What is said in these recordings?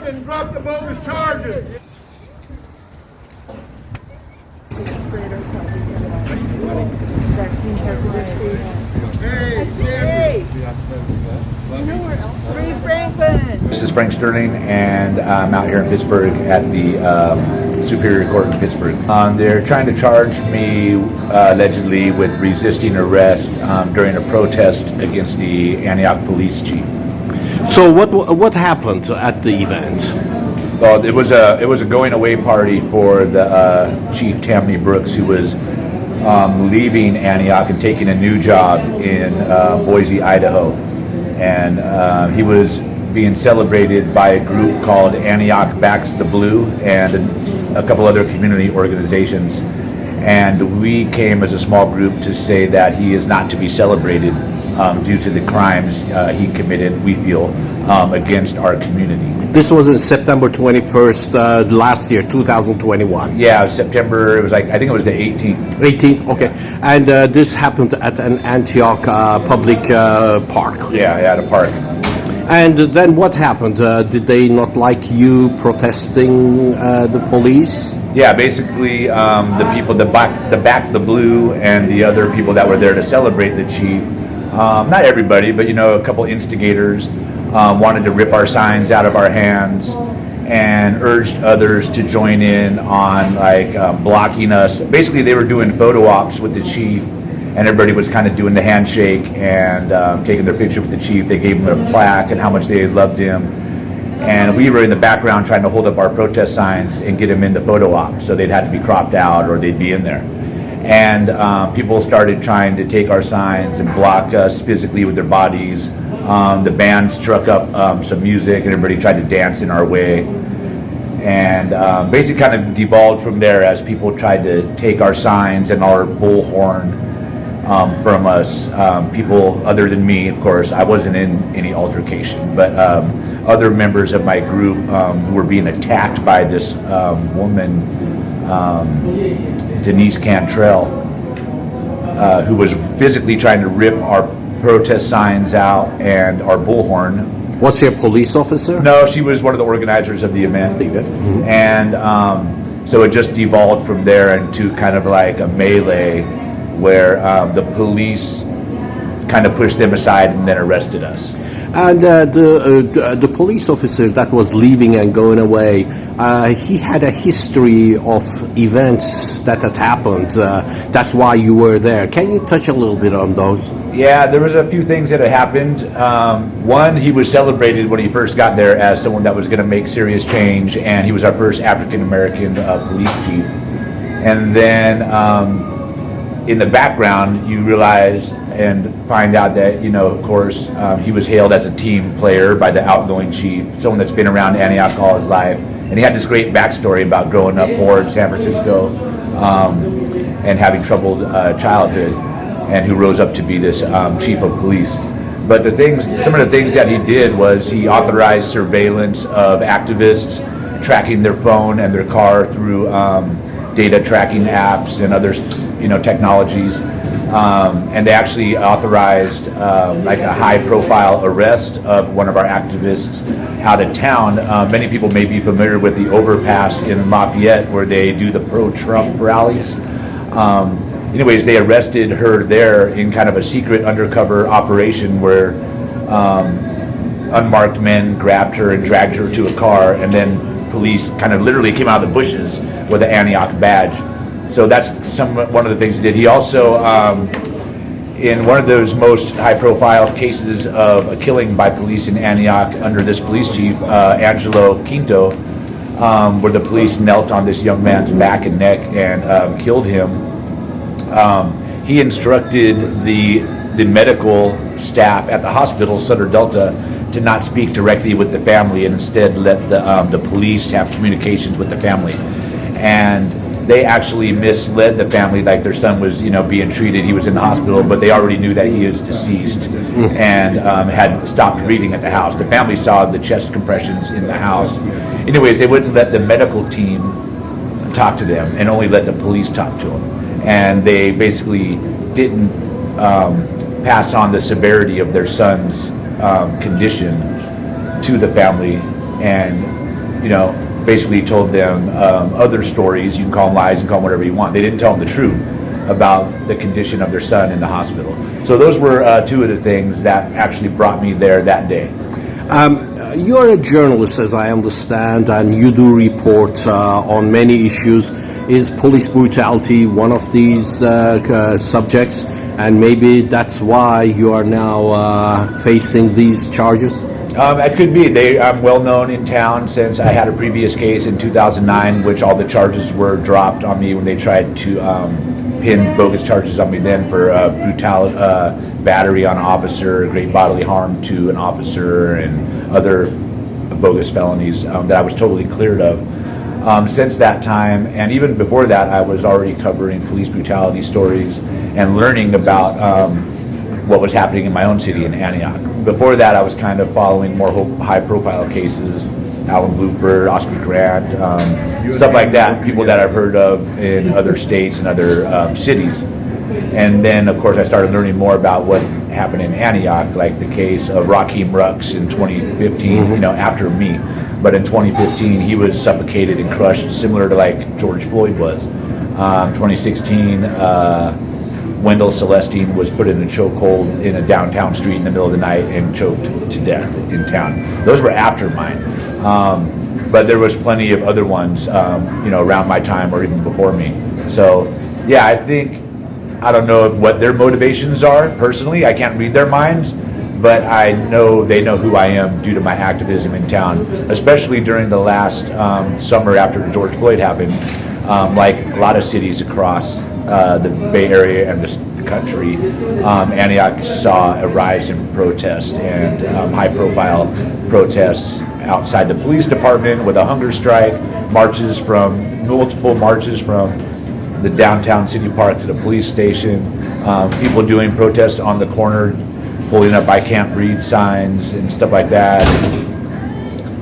and drop the bogus charges. Hey, Free Franklin. This is Frank Sterling, and I'm out here in Pittsburgh at the Superior Court in Pittsburgh. They're trying to charge me allegedly with resisting arrest during a protest against the Antioch police chief. So what happened at the event? Well, it was a going away party for the chief Tammany Brooks, who was leaving Antioch and taking a new job in Boise, Idaho, and he was being celebrated by a group called Antioch Backs the Blue and a couple other community organizations. And we came as a small group to say that he is not to be celebrated due to the crimes he committed, we feel, against our community. This was on September 21st last year, 2021. Yeah, it was September, it was I think it was the 18th. 18th, okay. And this happened at an Antioch public park. Yeah, at a park. And then what happened? Did they not like you protesting the police? Yeah, basically the people that back the blue and the other people that were there to celebrate the chief, not everybody, but a couple instigators wanted to rip our signs out of our hands and urged others to join in on blocking us. Basically, they were doing photo ops with the chief, and everybody was kind of doing the handshake and taking their picture with the chief. They gave him a plaque and how much they loved him. And we were in the background trying to hold up our protest signs and get them in the photo op. So they'd have to be cropped out or they'd be in there. And people started trying to take our signs and block us physically with their bodies. The band struck up some music and everybody tried to dance in our way. And basically kind of devolved from there as people tried to take our signs and our bullhorn from us. People other than me, of course. I wasn't in any altercation, but other members of my group who were being attacked by this woman, Denise Cantrell, who was physically trying to rip our protest signs out and our bullhorn. Was she a police officer? No, she was one of the organizers of the event. Mm-hmm. And so it just devolved from there into kind of like a melee where the police kind of pushed them aside and then arrested us. And the police officer that was leaving and going away, he had a history of events that had happened. That's why you were there. Can you touch a little bit on those? Yeah, there was a few things that had happened. One, he was celebrated when he first got there as someone that was going to make serious change, and he was our first African-American police chief. And then in the background, you realize and find out that, of course, he was hailed as a team player by the outgoing chief, someone that's been around Antioch all his life. And he had this great backstory about growing up poor in San Francisco and having troubled childhood, and who rose up to be this chief of police. But some of the things that he did was he authorized surveillance of activists, tracking their phone and their car through data tracking apps and other technologies. And they actually authorized a high-profile arrest of one of our activists out of town. Many people may be familiar with the overpass in Lafayette where they do the pro-Trump rallies. Anyways, they arrested her there in kind of a secret undercover operation where unmarked men grabbed her and dragged her to a car, and then police kind of literally came out of the bushes with an Antioch badge. So that's one of the things he did. He also, in one of those most high-profile cases of a killing by police in Antioch under this police chief, Angelo Quinto, where the police knelt on this young man's back and neck and killed him, he instructed the medical staff at the hospital, Sutter Delta, to not speak directly with the family and instead let the police have communications with the family. And they actually misled the family, like their son was, being treated. He was in the hospital, but they already knew that he is deceased and had stopped breathing at the house. The family saw the chest compressions in the house. Anyways, they wouldn't let the medical team talk to them and only let the police talk to them. And they basically didn't pass on the severity of their son's condition to the family, and basically told them other stories. You can call them lies, you can call them whatever you want. They didn't tell them the truth about the condition of their son in the hospital. So those were two of the things that actually brought me there that day. You're a journalist, as I understand, and you do report on many issues. Is police brutality one of these subjects? And maybe that's why you are now facing these charges? It could be. I'm well known in town since I had a previous case in 2009, which all the charges were dropped on me when they tried to pin bogus charges on me then for brutality, battery on an officer, great bodily harm to an officer, and other bogus felonies that I was totally cleared of. Since that time, and even before that, I was already covering police brutality stories and learning about what was happening in my own city in Antioch. Before that, I was kind of following more high-profile cases, Alan Bluford, Oscar Grant, stuff like that, people that I've heard of in other states and other cities. And then, of course, I started learning more about what happened in Antioch, like the case of Tammany Brooks in 2015, after me. But in 2015, he was suffocated and crushed, similar to like George Floyd was. 2016, Wendell Celestine was put in a chokehold in a downtown street in the middle of the night and choked to death in town. Those were after mine. But there was plenty of other ones, around my time or even before me. So, yeah, I don't know what their motivations are personally. I can't read their minds, but I know they know who I am due to my activism in town, especially during the last summer after George Floyd happened. Like a lot of cities across the Bay Area and the country, Antioch saw a rise in protests and high-profile protests outside the police department with a hunger strike, multiple marches from the downtown city park to the police station, people doing protests on the corner, pulling up "I can't breathe" signs and stuff like that.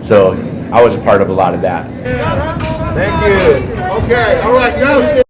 So I was a part of a lot of that. Thank you. Okay, all right, go, Steve.